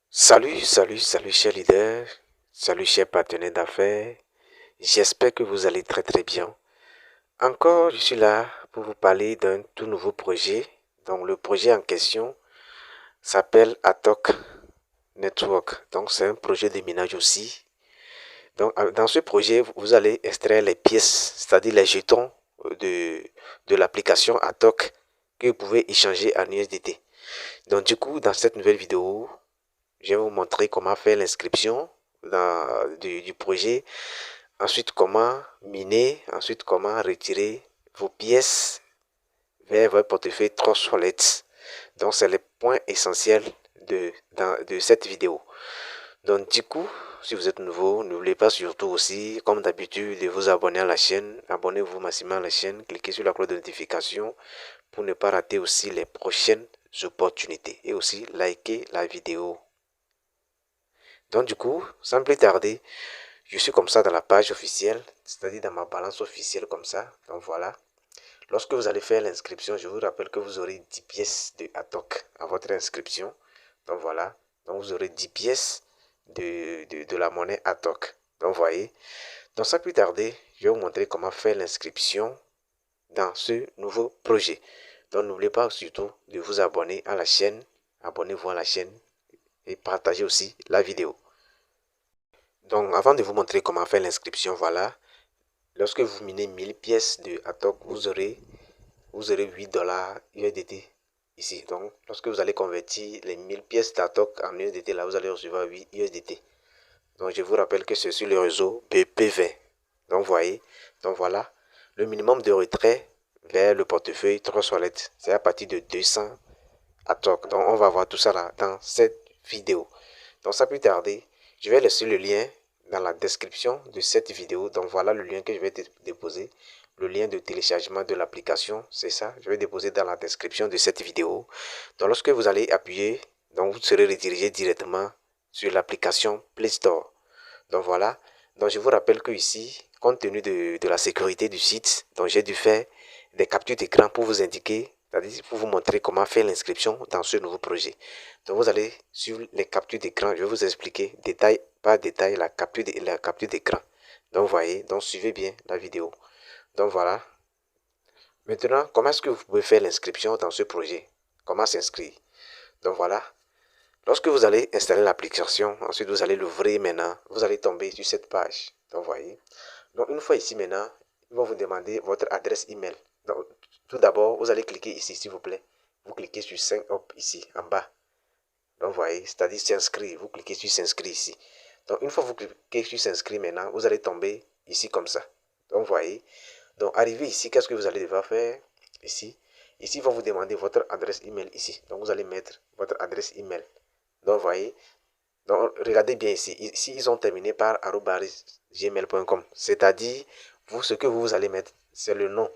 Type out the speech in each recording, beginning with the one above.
Salut chers leaders, salut chers partenaires d'affaires, j'espère que vous allez très bien. Encore, je suis là pour vous parler d'un tout nouveau projet. Donc le projet en question s'appelle Atok Network. Donc c'est un projet de minage aussi. Donc dans ce projet, vous allez extraire les pièces, c'est-à-dire les jetons de l'application Atok que vous pouvez échanger en USDT. Donc du coup, dans cette nouvelle vidéo, je vais vous montrer comment faire l'inscription du projet. Ensuite, comment miner. Ensuite, comment retirer vos pièces vers votre portefeuille Trust Wallet. Donc, c'est les points essentiels de cette vidéo. Donc, du coup, si vous êtes nouveau, n'oubliez pas surtout aussi, comme d'habitude, de vous abonner à la chaîne. Abonnez-vous massivement à la chaîne. Cliquez sur la cloche de notification pour ne pas rater aussi les prochaines opportunités. Et aussi, likez la vidéo. Donc du coup, sans plus tarder, je suis comme ça dans la page officielle, c'est-à-dire dans ma balance officielle comme ça. Donc voilà. Lorsque vous allez faire l'inscription, je vous rappelle que vous aurez 10 pièces de Atok à votre inscription. Donc voilà. Donc vous aurez 10 pièces de la monnaie Atok. Donc voyez. Donc sans plus tarder, je vais vous montrer comment faire l'inscription dans ce nouveau projet. Donc n'oubliez pas surtout de vous abonner à la chaîne. Abonnez-vous à la chaîne et partagez aussi la vidéo. Donc, avant de vous montrer comment faire l'inscription, voilà. Lorsque vous minez 1000 pièces de Atok, vous aurez 8 dollars USDT ici. Donc, lorsque vous allez convertir les 1000 pièces d'Atok en USDT, là, vous allez recevoir 8 USDT. Donc, je vous rappelle que c'est sur le réseau BP20. Donc, voyez. Donc, voilà. Le minimum de retrait vers le portefeuille Trust Wallet, c'est à partir de 200 Atok. Donc, on va voir tout ça là dans cette vidéo. Donc, sans plus tarder, je vais laisser le lien dans la description de cette vidéo. Donc, voilà le lien que je vais déposer. Le lien de téléchargement de l'application, c'est ça. Je vais déposer dans la description de cette vidéo. Donc, lorsque vous allez appuyer, donc vous serez redirigé directement sur l'application Play Store. Donc, voilà. Donc, je vous rappelle que ici, compte tenu de la sécurité du site, donc j'ai dû faire des captures d'écran pour vous indiquer, c'est-à-dire pour vous montrer comment faire l'inscription dans ce nouveau projet. Donc vous allez sur les captures d'écran, je vais vous expliquer détail par détail la capture d'écran. Donc vous voyez, donc suivez bien la vidéo. Donc voilà. Maintenant, comment est-ce que vous pouvez faire l'inscription dans ce projet? Comment s'inscrire? Donc voilà. Lorsque vous allez installer l'application, ensuite vous allez l'ouvrir maintenant, vous allez tomber sur cette page. Donc vous voyez. Donc une fois ici maintenant, ils vont vous demander votre adresse email. Donc tout d'abord, vous allez cliquer ici s'il vous plaît. Vous cliquez sur Sign Up ici en bas. Donc, vous voyez, c'est-à-dire s'inscrire. Vous cliquez sur s'inscrire ici. Donc, une fois que vous cliquez sur s'inscrire maintenant, vous allez tomber ici comme ça. Donc, vous voyez. Donc, arrivé ici, qu'est-ce que vous allez devoir faire ici? Ici, ils vont vous demander votre adresse email ici. Donc, vous allez mettre votre adresse email. Donc, vous voyez. Donc, regardez bien ici. Ici, ils ont terminé par @gmail.com. C'est-à-dire, vous, ce que vous allez mettre, c'est le nom.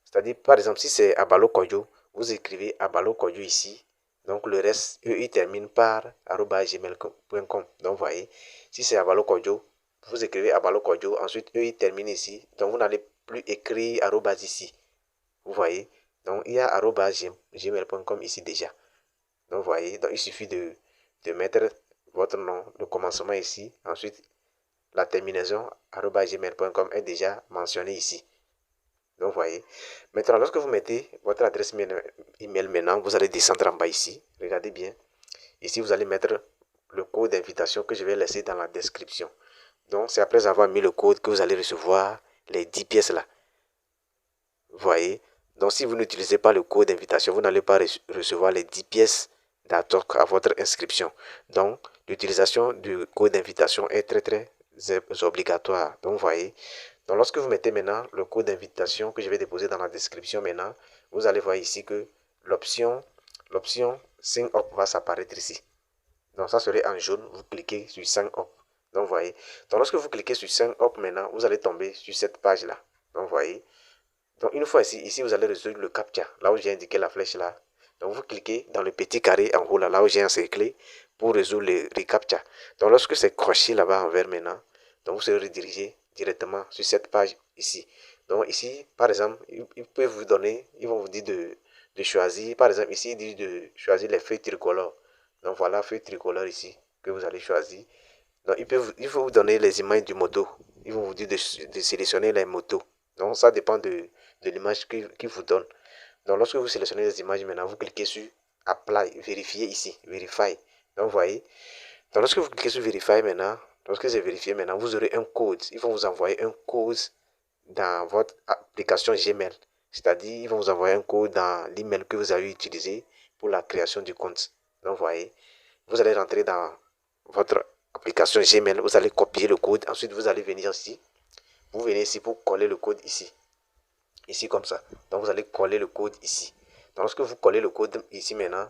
C'est-à-dire, par exemple, si c'est Abalo Kodjo, vous écrivez Abalo Kodjo ici. Donc, le reste, eux, ils terminent par @gmail.com. Donc, vous voyez, si c'est Abalo Kodjo, vous écrivez Abalo Kodjo. Ensuite, eux, ils terminent ici. Donc, vous n'allez plus écrire arrobas ici. Vous voyez. Donc, il y a gmail.com ici déjà. Donc, vous voyez. Donc, il suffit de mettre votre nom, le commencement ici. Ensuite, la terminaison gmail.com est déjà mentionnée ici. Donc, vous voyez. Maintenant, lorsque vous mettez votre adresse email maintenant, vous allez descendre en bas ici. Regardez bien. Ici, vous allez mettre le code d'invitation que je vais laisser dans la description. Donc, c'est après avoir mis le code que vous allez recevoir les 10 pièces là. Vous voyez. Donc, si vous n'utilisez pas le code d'invitation, vous n'allez pas recevoir les 10 pièces d'Atok à votre inscription. Donc, l'utilisation du code d'invitation est très obligatoire. Donc, vous voyez. Donc, lorsque vous mettez maintenant le code d'invitation que je vais déposer dans la description maintenant, vous allez voir ici que l'option Sign Up va s'apparaître ici. Donc, ça serait en jaune. Vous cliquez sur Sign Up. Donc, vous voyez. Donc, lorsque vous cliquez sur Sign Up maintenant, vous allez tomber sur cette page-là. Donc, vous voyez. Donc, une fois ici, vous allez résoudre le CAPTCHA, là où j'ai indiqué la flèche là. Donc, vous cliquez dans le petit carré en haut là où j'ai encerclé pour résoudre le CAPTCHA. Donc, lorsque c'est coché là-bas en vert maintenant, donc vous serez redirigé directement sur cette page ici. Donc, ici, par exemple, ils peuvent vous donner, ils vont vous dire de choisir, par exemple, ici, ils disent de choisir les feuilles tricolores. Donc, voilà, feuilles tricolores ici. que vous allez choisir. Donc, il faut vous donner les images du moto. Ils vont vous dire de sélectionner les motos. Donc, ça dépend de l'image qu'ils vous donnent. Donc, lorsque vous sélectionnez les images, maintenant, vous cliquez sur Apply, vérifier ici, Verify. Donc, vous voyez. Donc, lorsque vous cliquez sur Verify maintenant, lorsque c'est vérifié maintenant, vous aurez un code. Ils vont vous envoyer un code dans votre application Gmail. C'est-à-dire, ils vont vous envoyer un code dans l'email que vous avez utilisé pour la création du compte. Donc, vous voyez, vous allez rentrer dans votre application Gmail, vous allez copier le code. Ensuite, vous allez venir ici. Vous venez ici pour coller le code ici. Ici comme ça. Donc, vous allez coller le code ici. Donc, lorsque vous collez le code ici maintenant,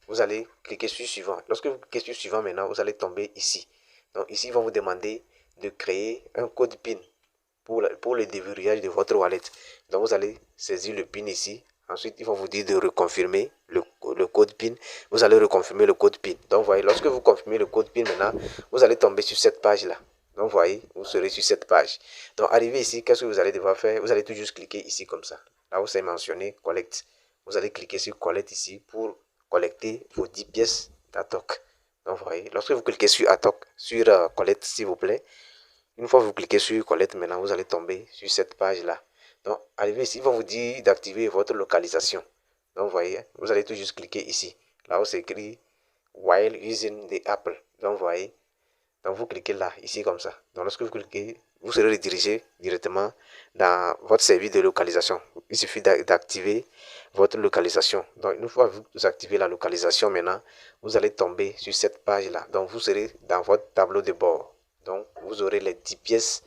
vous allez cliquer sur suivant. Lorsque vous cliquez sur suivant maintenant, vous allez tomber ici. Donc, ici, ils vont vous demander de créer un code PIN pour le déverrouillage de votre wallet. Donc, vous allez saisir le PIN ici. Ensuite, ils vont vous dire de reconfirmer le code PIN. Vous allez reconfirmer le code PIN. Donc, vous voyez, lorsque vous confirmez le code PIN maintenant, vous allez tomber sur cette page-là. Donc, vous voyez, vous serez sur cette page. Donc, arrivé ici, qu'est-ce que vous allez devoir faire? Vous allez tout juste cliquer ici comme ça. Là où c'est mentionné Collect. Vous allez cliquer sur Collect ici pour collecter vos 10 pièces d'Atoc. Donc, vous voyez, lorsque vous cliquez sur Atoc, sur Collect, s'il vous plaît, une fois que vous cliquez sur Collect, maintenant, vous allez tomber sur cette page-là. Donc, arrivé ici, ils vont vous dire d'activer votre localisation. Donc, vous voyez, vous allez tout juste cliquer ici. Là où c'est écrit While using the Apple. Donc, vous voyez, donc vous cliquez là, ici comme ça. Donc, lorsque vous cliquez, vous serez redirigé directement dans votre service de localisation. Il suffit d'activer votre localisation. Donc, une fois que vous activez la localisation maintenant, vous allez tomber sur cette page-là. Donc, vous serez dans votre tableau de bord. Donc, vous aurez les 10 pièces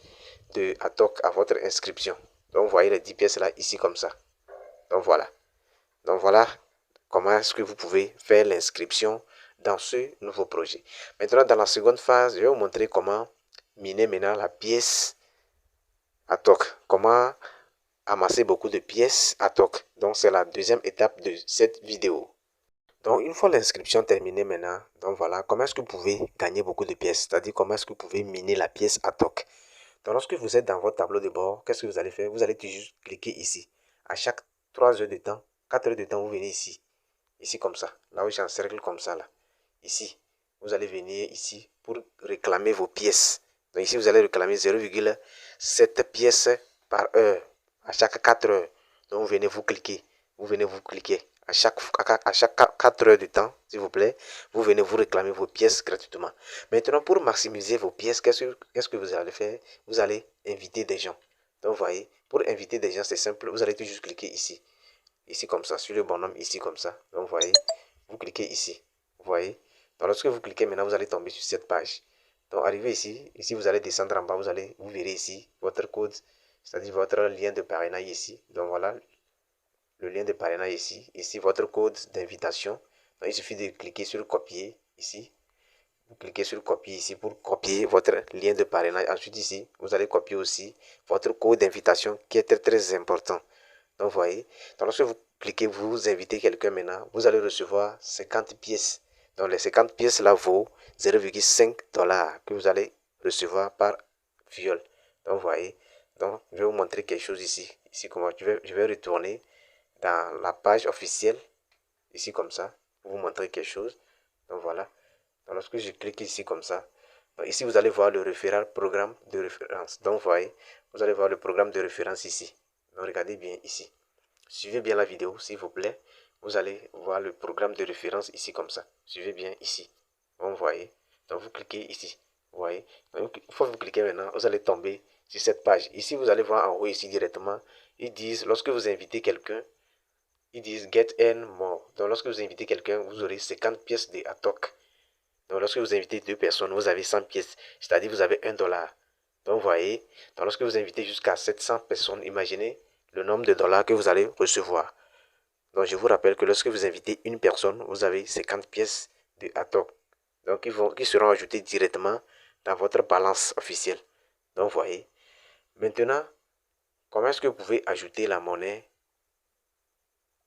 de Atoc à votre inscription. Donc, vous voyez les 10 pièces là, ici comme ça. Donc, voilà. Donc, voilà comment est-ce que vous pouvez faire l'inscription dans ce nouveau projet. Maintenant, dans la seconde phase, je vais vous montrer comment miner maintenant la pièce Atoc. Comment amasser beaucoup de pièces Atoc. Donc, c'est la deuxième étape de cette vidéo. Donc, une fois l'inscription terminée maintenant, donc voilà, comment est-ce que vous pouvez gagner beaucoup de pièces? C'est-à-dire, comment est-ce que vous pouvez miner la pièce Atoc. Donc, lorsque vous êtes dans votre tableau de bord, qu'est-ce que vous allez faire? Vous allez juste cliquer ici. À chaque 3 heures de temps, 4 heures de temps, vous venez ici. Ici comme ça. Là où j'ai un cercle comme ça, là. Ici. Vous allez venir ici pour réclamer vos pièces. Donc, ici, vous allez réclamer 0,7 pièces par heure. À chaque 4 heures. Donc, vous venez vous cliquer. Vous venez vous cliquer. À chaque 4 heures de temps, s'il vous plaît, vous venez vous réclamer vos pièces gratuitement. Maintenant, pour maximiser vos pièces, qu'est-ce que vous allez faire? Vous allez inviter des gens. Donc, vous voyez, pour inviter des gens, c'est simple. Vous allez juste cliquer ici. Ici comme ça, sur le bonhomme, ici comme ça. Donc, vous voyez, vous cliquez ici. Vous voyez. Donc, lorsque vous cliquez, maintenant, vous allez tomber sur cette page. Donc, arrivé ici, vous allez descendre en bas, vous verrez ici votre code, c'est-à-dire votre lien de parrainage ici. Donc, voilà, le lien de parrainage ici. Ici, votre code d'invitation. Donc, il suffit de cliquer sur copier ici. Vous cliquez sur copier ici pour copier votre lien de parrainage. Ensuite, ici, vous allez copier aussi votre code d'invitation qui est très, très important. Donc, vous voyez, donc lorsque vous cliquez, vous invitez quelqu'un maintenant, vous allez recevoir 50 pièces. Donc, les 50 pièces là vaut 0,5 $ que vous allez recevoir par viol. Donc, vous voyez, donc je vais vous montrer quelque chose ici. Ici, comment je vais retourner dans la page officielle, ici comme ça, pour vous montrer quelque chose. Donc, voilà. Donc, lorsque je clique ici comme ça, donc, ici, vous allez voir le référent programme de référence. Donc, vous voyez, vous allez voir le programme de référence ici. Donc, regardez bien ici. Suivez bien la vidéo, s'il vous plaît. Vous allez voir le programme de référence ici comme ça. Suivez bien ici. Donc, vous voyez. Donc, vous cliquez ici. Vous voyez. Donc, une fois que vous cliquez maintenant, vous allez tomber sur cette page. Ici, vous allez voir en haut ici directement. Ils disent, lorsque vous invitez quelqu'un, ils disent get in more. Donc, lorsque vous invitez quelqu'un, vous aurez 50 pièces de Atoc. Donc, lorsque vous invitez 2 personnes, vous avez 100 pièces. C'est-à-dire, vous avez 1 $. Donc, vous voyez. Donc, lorsque vous invitez jusqu'à 700 personnes, imaginez le nombre de dollars que vous allez recevoir. Donc, je vous rappelle que lorsque vous invitez une personne, vous avez 50 pièces de Atoc. Donc, qui seront ajoutées directement dans votre balance officielle. Donc, vous voyez. Maintenant, comment est-ce que vous pouvez ajouter la monnaie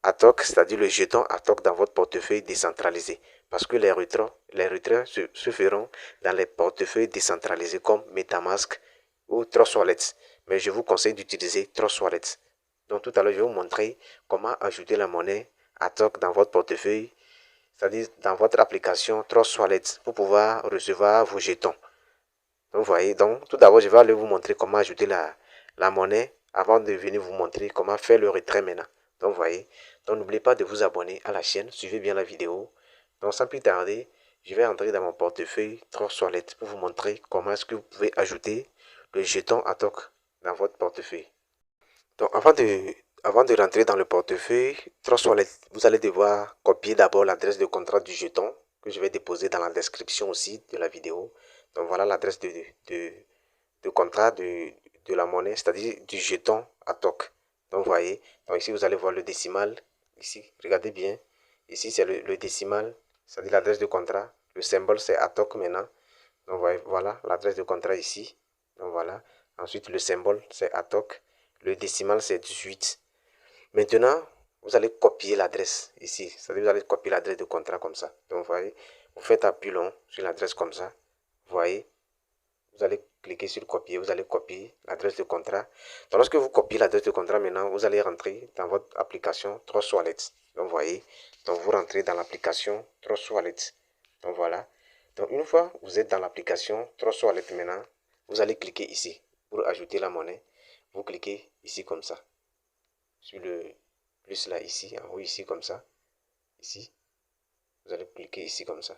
Atoc, c'est-à-dire le jeton Atoc dans votre portefeuille décentralisé? Parce que les retraits se feront dans les portefeuilles décentralisés comme MetaMask ou Trust Wallet. Mais je vous conseille d'utiliser Trust Wallet. Donc tout à l'heure, je vais vous montrer comment ajouter la monnaie Atoc dans votre portefeuille c'est-à-dire dans votre application Trust Wallet pour pouvoir recevoir vos jetons. Donc, vous voyez, donc tout d'abord, je vais aller vous montrer comment ajouter la monnaie avant de venir vous montrer comment faire le retrait maintenant. Donc, vous voyez, donc n'oubliez pas de vous abonner à la chaîne, suivez bien la vidéo. Donc, sans plus tarder, je vais entrer dans mon portefeuille Trust Wallet pour vous montrer comment est-ce que vous pouvez ajouter le jeton ATOC dans votre portefeuille. Donc, avant de rentrer dans le portefeuille Trust Wallet, vous allez devoir copier d'abord l'adresse de contrat du jeton que je vais déposer dans la description aussi de la vidéo. Donc, voilà l'adresse de contrat de la monnaie, c'est-à-dire du jeton ATOC. Donc, vous voyez, donc ici, vous allez voir le décimal. Ici, regardez bien. Ici, c'est le décimal, c'est-à-dire l'adresse de contrat. Le symbole, c'est ATOC maintenant. Donc, voilà l'adresse de contrat ici. Donc, voilà. Ensuite, le symbole, c'est ATOC. Le décimal, c'est 18. Maintenant, vous allez copier l'adresse ici. C'est-à-dire, vous allez copier l'adresse de contrat comme ça. Donc, vous voyez, vous faites appui long sur l'adresse comme ça. Vous voyez, vous allez cliquer sur copier, vous allez copier l'adresse de contrat. Donc, lorsque vous copiez l'adresse de contrat, maintenant, vous allez rentrer dans votre application Trust Wallet. Donc, vous voyez, donc vous rentrez dans l'application Trust Wallet. Donc, voilà. Donc, une fois que vous êtes dans l'application Trust Wallet maintenant, vous allez cliquer ici pour ajouter la monnaie. Vous cliquez ici comme ça. Sur le plus là, ici, en haut, ici, comme ça. Ici. Vous allez cliquer ici comme ça.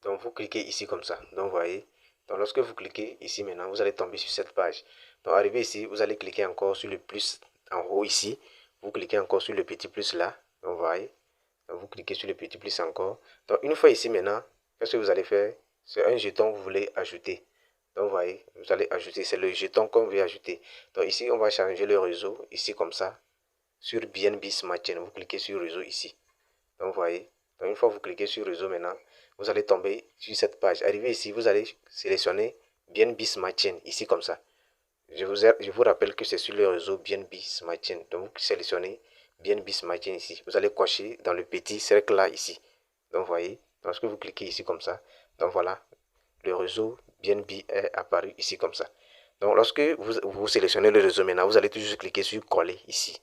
Donc, vous cliquez ici comme ça. Donc, vous voyez. Donc, lorsque vous cliquez ici maintenant, vous allez tomber sur cette page. Donc, arrivé ici, vous allez cliquer encore sur le plus en haut ici. Vous cliquez encore sur le petit plus là. Donc, vous voyez. Donc, vous cliquez sur le petit plus encore. Donc, une fois ici maintenant, qu'est-ce que vous allez faire? C'est un jeton que vous voulez ajouter. Donc, vous voyez, vous allez ajouter. C'est le jeton qu'on veut ajouter. Donc, ici, on va changer le réseau. Ici, comme ça. Sur BNB Smart Chain. Vous cliquez sur réseau ici. Donc, vous voyez. Donc, une fois que vous cliquez sur réseau maintenant, vous allez tomber sur cette page. Arrivé ici, vous allez sélectionner BNB Smart Chain, ici comme ça. Je vous rappelle que c'est sur le réseau BNB Smart Chain. Donc, vous sélectionnez BNB Smart Chain ici. Vous allez cocher dans le petit cercle là, ici. Donc, vous voyez, lorsque vous cliquez ici comme ça, donc voilà, le réseau BNB est apparu ici comme ça. Donc, lorsque vous sélectionnez le réseau maintenant, vous allez toujours cliquer sur coller ici.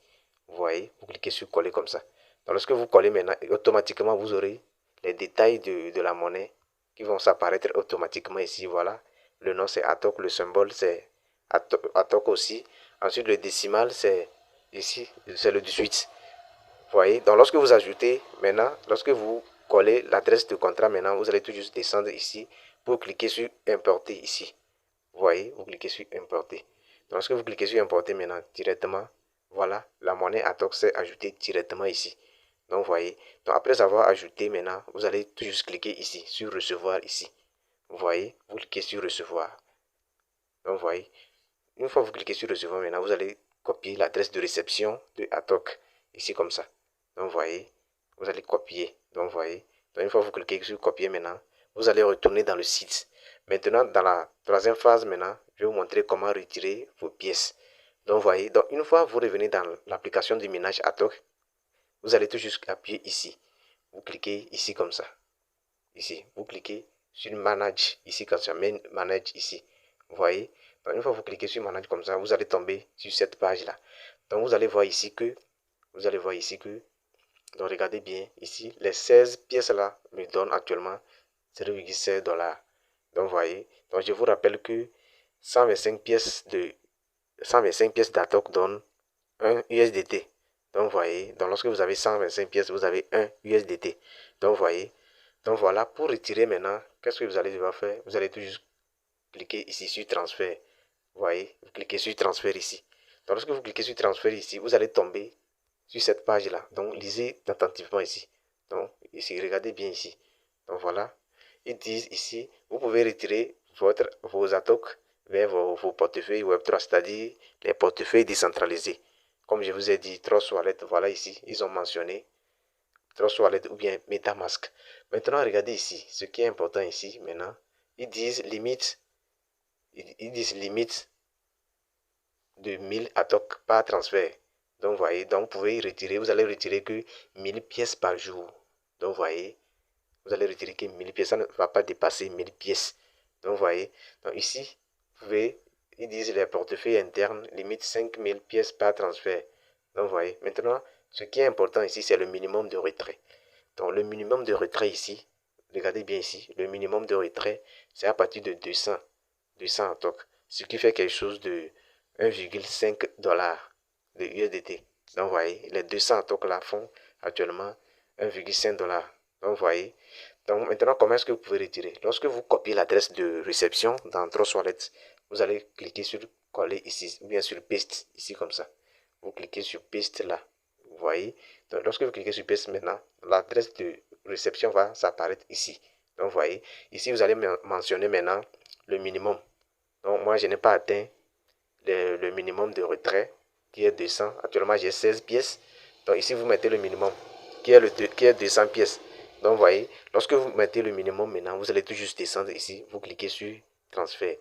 Vous voyez, vous cliquez sur coller comme ça. Donc, lorsque vous collez maintenant, automatiquement, vous aurez les détails de la monnaie qui vont s'apparaître automatiquement ici. Voilà, le nom c'est ATOC, le symbole c'est ATOC aussi. Ensuite, le décimal c'est ici, c'est le 18. Vous voyez, donc lorsque vous ajoutez maintenant, lorsque vous collez l'adresse de contrat maintenant, vous allez tout juste descendre ici pour cliquer sur importer ici. Vous voyez, vous cliquez sur importer. Donc, lorsque vous cliquez sur importer maintenant directement, voilà, la monnaie ATOC s'est ajoutée directement ici. Donc, vous voyez, donc après avoir ajouté maintenant, vous allez tout juste cliquer ici, sur recevoir ici. Vous voyez, vous cliquez sur recevoir. Donc, vous voyez, une fois que vous cliquez sur recevoir maintenant, vous allez copier l'adresse de réception de ATOC, ici comme ça. Donc, vous voyez, vous allez copier. Donc, vous voyez, donc une fois que vous cliquez sur copier maintenant, vous allez retourner dans le site. Maintenant, dans la troisième phase maintenant, je vais vous montrer comment retirer vos pièces. Donc, vous voyez, donc une fois que vous revenez dans l'application du minage ATOC, vous allez tout juste appuyer ici. Vous cliquez ici comme ça. Ici, vous cliquez sur Manage, ici comme ça, Manage ici. Vous voyez, donc une fois que vous cliquez sur Manage comme ça, vous allez tomber sur cette page-là. Donc, vous allez voir ici que, donc regardez bien, ici, les 16 pièces-là me donnent actuellement 0,16 $. Donc, vous voyez, donc je vous rappelle que 125 pièces d'ATOC donnent 1 USDT. Donc, vous voyez, donc lorsque vous avez 125 pièces, vous avez 1 USDT. Donc, vous voyez, donc voilà, pour retirer maintenant, qu'est-ce que vous allez devoir faire? Vous allez tout juste cliquer ici sur transfert. Vous voyez, vous cliquez sur transfert ici. Donc, lorsque vous cliquez sur transfert ici, vous allez tomber sur cette page-là. Donc, lisez attentivement ici. Donc, ici, regardez bien ici. Donc, voilà. Ils disent ici, vous pouvez retirer vos ATOC vers vos portefeuilles Web3, c'est-à-dire les portefeuilles décentralisés. Comme je vous ai dit, Trust Wallet, voilà ici, ils ont mentionné Trust Wallet ou bien MetaMask. Maintenant, regardez ici, ce qui est important ici, maintenant, ils disent limite de 1000 ATOC par transfert. Donc, vous voyez, donc vous pouvez retirer, vous allez retirer que 1000 pièces par jour. Donc, vous voyez, vous allez retirer que 1000 pièces, ça ne va pas dépasser 1000 pièces. Donc, vous voyez, donc ici, vous pouvez, ils disent les portefeuilles internes, limite 5000 pièces par transfert. Donc, vous voyez, maintenant, ce qui est important ici, c'est le minimum de retrait. Donc, le minimum de retrait ici, regardez bien ici, le minimum de retrait, c'est à partir de 200 en toc, ce qui fait quelque chose de 1,5 dollars de USDT. Donc, vous voyez, les 200 tocs là font actuellement 1,5 dollars. Donc, vous voyez. Donc, maintenant, comment est-ce que vous pouvez retirer? Lorsque vous copiez l'adresse de réception dans Trust Wallet, vous allez cliquer sur coller ici, ou bien sur paste, ici comme ça. Vous cliquez sur paste là. Vous voyez. Donc, lorsque vous cliquez sur paste maintenant, l'adresse de réception va s'apparaître ici. Donc, vous voyez. Ici, vous allez mentionner maintenant le minimum. Donc, moi, je n'ai pas atteint le minimum de retrait qui est 200. Actuellement, j'ai 16 pièces. Donc, ici, vous mettez le minimum qui est 200 pièces. Donc, vous voyez, lorsque vous mettez le minimum maintenant, vous allez tout juste descendre ici. Vous cliquez sur transfert.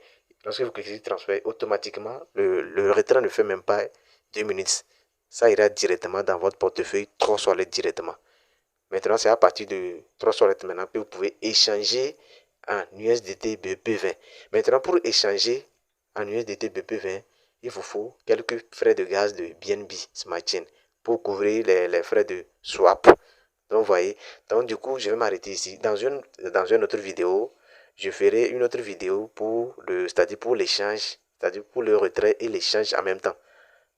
Lorsque vous cliquez sur transfert, automatiquement, le retrait ne fait même pas 2 minutes. Ça ira directement dans votre portefeuille Trust Wallet directement. Maintenant, c'est à partir de Trust Wallet maintenant que vous pouvez échanger en USDT BP20. Maintenant, pour échanger en USDT BP20, il vous faut quelques frais de gaz de BNB Smart Chain pour couvrir les frais de swap. Donc, vous voyez, donc du coup, je vais m'arrêter ici. Dans une autre vidéo, je ferai une autre vidéo c'est-à-dire pour l'échange, c'est-à-dire pour le retrait et l'échange en même temps.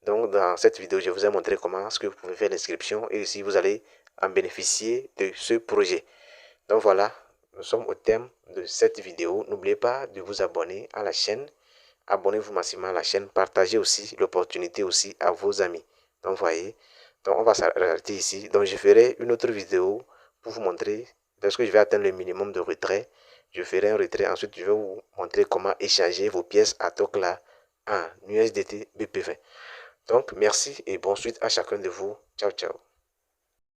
Donc, dans cette vidéo, je vous ai montré comment est-ce que vous pouvez faire l'inscription et aussi vous allez en bénéficier de ce projet. Donc voilà, nous sommes au terme de cette vidéo. N'oubliez pas de vous abonner à la chaîne. Abonnez-vous massivement à la chaîne. Partagez aussi l'opportunité aussi à vos amis. Donc voyez, donc on va s'arrêter ici. Donc je ferai une autre vidéo pour vous montrer, lorsque je vais atteindre le minimum de retrait, je ferai un retrait. Ensuite, je vais vous montrer comment échanger vos pièces à Tokla en USDT BP20. Donc merci et bonne suite à chacun de vous. Ciao, ciao.